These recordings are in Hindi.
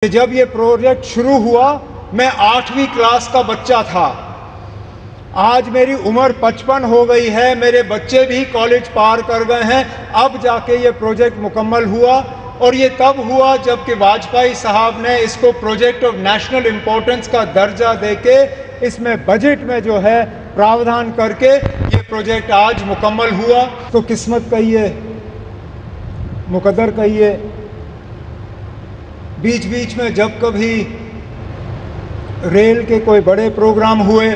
जब ये प्रोजेक्ट शुरू हुआ मैं 8वीं क्लास का बच्चा था। आज मेरी उम्र 55 हो गई है, मेरे बच्चे भी कॉलेज पार कर गए हैं। अब जाके ये प्रोजेक्ट मुकम्मल हुआ और ये तब हुआ जबकि वाजपेयी साहब ने इसको प्रोजेक्ट ऑफ नेशनल इम्पोर्टेंस का दर्जा देके इसमें बजट में जो है प्रावधान करके ये प्रोजेक्ट आज मुकम्मल हुआ। तो किस्मत कहिए, मुकद्दर कहिए, बीच बीच में जब कभी रेल के कोई बड़े प्रोग्राम हुए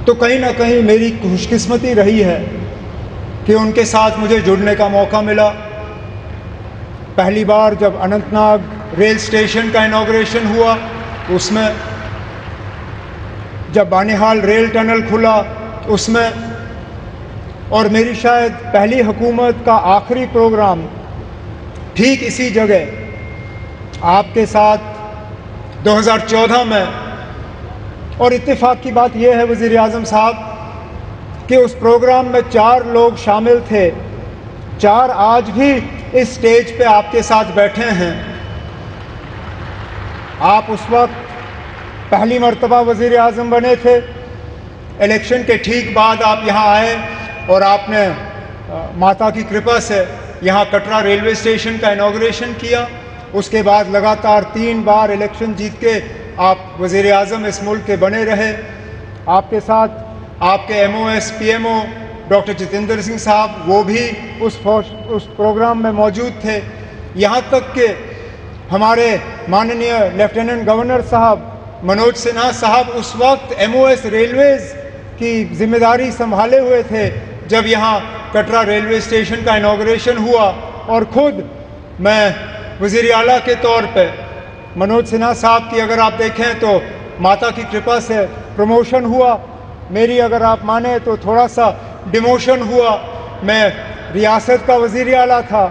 तो कहीं ना कहीं मेरी खुशकिस्मती रही है कि उनके साथ मुझे जुड़ने का मौका मिला। पहली बार जब अनंतनाग रेल स्टेशन का इनॉग्रेशन हुआ उसमें, जब बानिहाल रेल टनल खुला उसमें, और मेरी शायद पहली हुकूमत का आखिरी प्रोग्राम ठीक इसी जगह आपके साथ 2014 में। और इत्तेफाक की बात यह है वज़ीर आज़म साहब कि उस प्रोग्राम में 4 लोग शामिल थे, 4 आज भी इस स्टेज पे आपके साथ बैठे हैं। आप उस वक्त पहली मर्तबा वज़ीर आज़म बने थे। इलेक्शन के ठीक बाद आप यहाँ आए और आपने माता की कृपा से यहाँ कटरा रेलवे स्टेशन का इनॉग्रेशन किया। उसके बाद लगातार 3 बार इलेक्शन जीत के आप वज़ीर आज़म इस मुल्क के बने रहे। आपके साथ आपके MOS PMO doctor Jitendra Singh साहब, वो भी उस प्रोग्राम में मौजूद थे। यहाँ तक कि हमारे माननीय लेफ्टिनेंट गवर्नर साहब मनोज सिन्हा साहब उस वक्त MOS रेलवेज़ की जिम्मेदारी संभाले हुए थे जब यहाँ कटरा रेलवे स्टेशन का इनॉग्रेशन हुआ। और ख़ुद मैं वज़ीर आला के तौर पे मनोज सिन्हा साहब की अगर आप देखें तो माता की कृपा से प्रमोशन हुआ, मेरी अगर आप माने तो थोड़ा सा डिमोशन हुआ। मैं रियासत का वज़ीर आला था,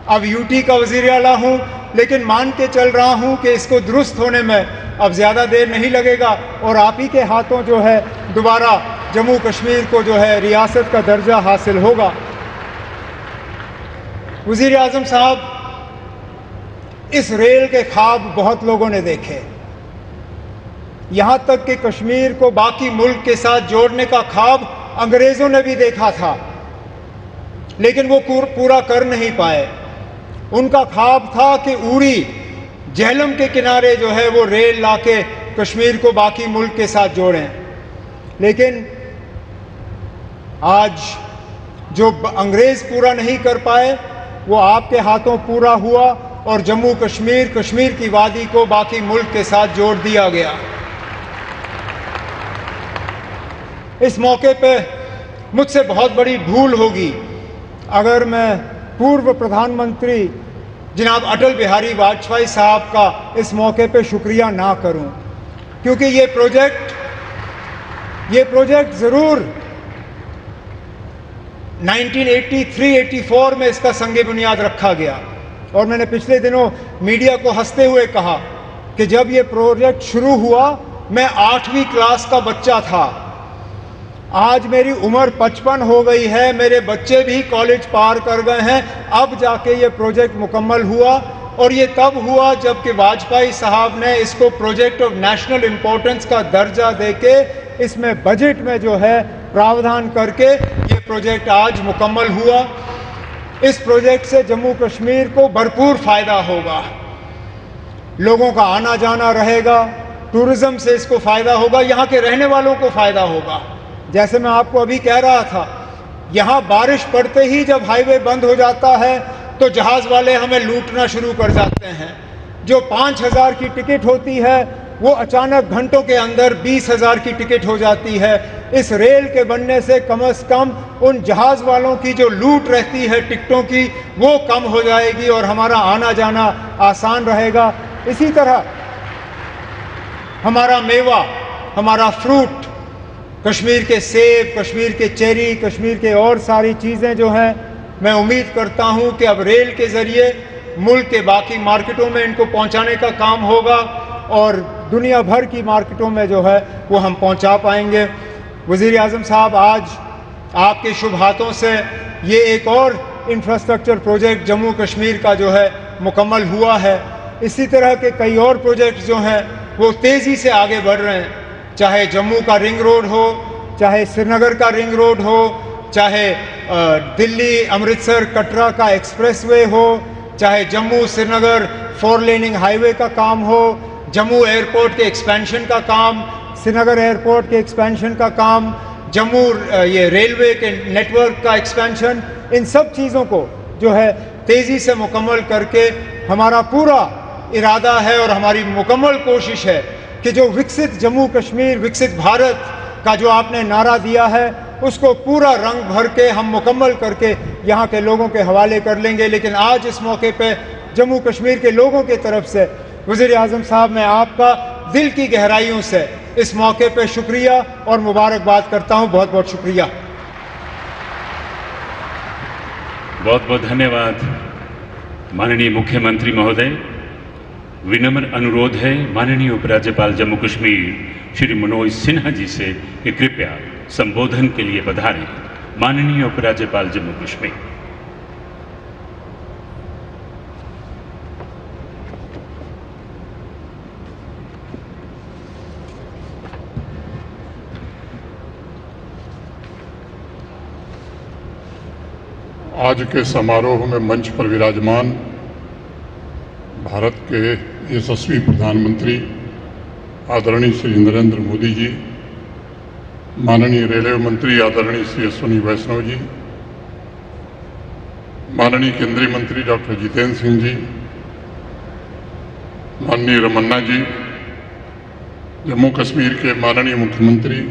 अब UT का वज़ीर आला हूँ, लेकिन मान के चल रहा हूँ कि इसको दुरुस्त होने में अब ज़्यादा देर नहीं लगेगा और आप ही के हाथों जो है दोबारा जम्मू कश्मीर को जो है रियासत का दर्जा हासिल होगा। वज़ीर आज़म साहब, इस रेल के ख्वाब बहुत लोगों ने देखे, यहाँ तक कि कश्मीर को बाकी मुल्क के साथ जोड़ने का ख्वाब अंग्रेज़ों ने भी देखा था, लेकिन वो पूरा कर नहीं पाए। उनका ख्वाब था कि उड़ी झेलम के किनारे जो है वो रेल लाके कश्मीर को बाकी मुल्क के साथ जोड़ें। लेकिन आज जो अंग्रेज़ पूरा नहीं कर पाए वो आपके हाथों पूरा हुआ और जम्मू कश्मीर, कश्मीर की वादी को बाकी मुल्क के साथ जोड़ दिया गया। इस मौके पे मुझसे बहुत बड़ी भूल होगी अगर मैं पूर्व प्रधानमंत्री जनाब अटल बिहारी वाजपेयी साहब का इस मौके पे शुक्रिया ना करूं, क्योंकि ये प्रोजेक्ट ज़रूर 1983-84 में इसका संगे बुनियाद रखा गया। और मैंने पिछले दिनों मीडिया को हंसते हुए कहा कि जब ये प्रोजेक्ट शुरू हुआ मैं 8वीं क्लास का बच्चा था। आज मेरी उम्र 55 हो गई है, मेरे बच्चे भी कॉलेज पार कर गए हैं। अब जाके ये प्रोजेक्ट मुकम्मल हुआ और ये तब हुआ जबकि वाजपेयी साहब ने इसको प्रोजेक्ट ऑफ नेशनल इम्पोर्टेंस का दर्जा देके इसमें बजट में जो है प्रावधान करके ये प्रोजेक्ट आज मुकम्मल हुआ। इस प्रोजेक्ट से जम्मू कश्मीर को भरपूर फ़ायदा होगा, लोगों का आना जाना रहेगा, टूरिज़्म से इसको फ़ायदा होगा, यहाँ के रहने वालों को फ़ायदा होगा। जैसे मैं आपको अभी कह रहा था, यहाँ बारिश पड़ते ही जब हाईवे बंद हो जाता है तो जहाज़ वाले हमें लूटना शुरू कर जाते हैं। जो 5,000 की टिकट होती है वो अचानक घंटों के अंदर 20,000 की टिकट हो जाती है। इस रेल के बनने से कम उन जहाज़ वालों की जो लूट रहती है टिकटों की वो कम हो जाएगी और हमारा आना जाना आसान रहेगा। इसी तरह हमारा मेवा, हमारा फ्रूट, कश्मीर के सेब, कश्मीर के चेरी, कश्मीर के और सारी चीज़ें जो हैं, मैं उम्मीद करता हूं कि अब रेल के ज़रिए मुल्क के बाकी मार्केटों में इनको पहुंचाने का काम होगा और दुनिया भर की मार्केटों में जो है वो हम पहुंचा पाएंगे। वज़ीर आज़म साहब, आज आपके शुभ हाथों से ये एक और इंफ्रास्ट्रक्चर प्रोजेक्ट जम्मू कश्मीर का जो है मुकम्मल हुआ है। इसी तरह के कई और प्रोजेक्ट्स जो हैं वो तेज़ी से आगे बढ़ रहे हैं, चाहे जम्मू का रिंग रोड हो, चाहे श्रीनगर का रिंग रोड हो, चाहे दिल्ली अमृतसर कटरा का एक्सप्रेसवे हो, चाहे जम्मू श्रीनगर 4 लेनिंग हाईवे का काम हो, जम्मू एयरपोर्ट के एक्सपेंशन का काम, श्रीनगर एयरपोर्ट के एक्सपेंशन का काम, जम्मू ये रेलवे के नेटवर्क का एक्सपेंशन, इन सब चीज़ों को जो है तेज़ी से मुकम्मल करके हमारा पूरा इरादा है और हमारी मुकम्मल कोशिश है कि जो विकसित जम्मू कश्मीर विकसित भारत का जो आपने नारा दिया है उसको पूरा रंग भर के हम मुकम्मल करके यहाँ के लोगों के हवाले कर लेंगे। लेकिन आज इस मौके पे जम्मू कश्मीर के लोगों की तरफ से वज़ीर आज़म साहब मैं आपका दिल की गहराइयों से इस मौके पे शुक्रिया और मुबारकबाद करता हूँ। बहुत बहुत शुक्रिया। बहुत बहुत धन्यवाद माननीय मुख्यमंत्री महोदय। विनम्र अनुरोध है माननीय उपराज्यपाल जम्मू कश्मीर श्री मनोज सिन्हा जी से कि कृपया संबोधन के लिए पधारें। माननीय उपराज्यपाल जम्मू कश्मीर। आज के समारोह में मंच पर विराजमान भारत के यशस्वी प्रधानमंत्री आदरणीय श्री नरेंद्र मोदी जी, माननीय रेलवे मंत्री आदरणीय श्री अश्विनी वैष्णव जी, माननीय केंद्रीय मंत्री डॉक्टर जितेंद्र सिंह जी, माननीय रमन्ना जी, जम्मू कश्मीर के माननीय मुख्यमंत्री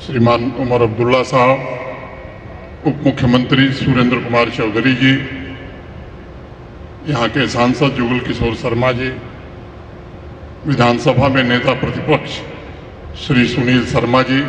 श्रीमान उमर अब्दुल्ला साहब, उप मुख्यमंत्री सुरेंद्र कुमार चौधरी जी, यहाँ के सांसद जुगल किशोर शर्मा जी, विधानसभा में नेता प्रतिपक्ष श्री सुनील शर्मा जी,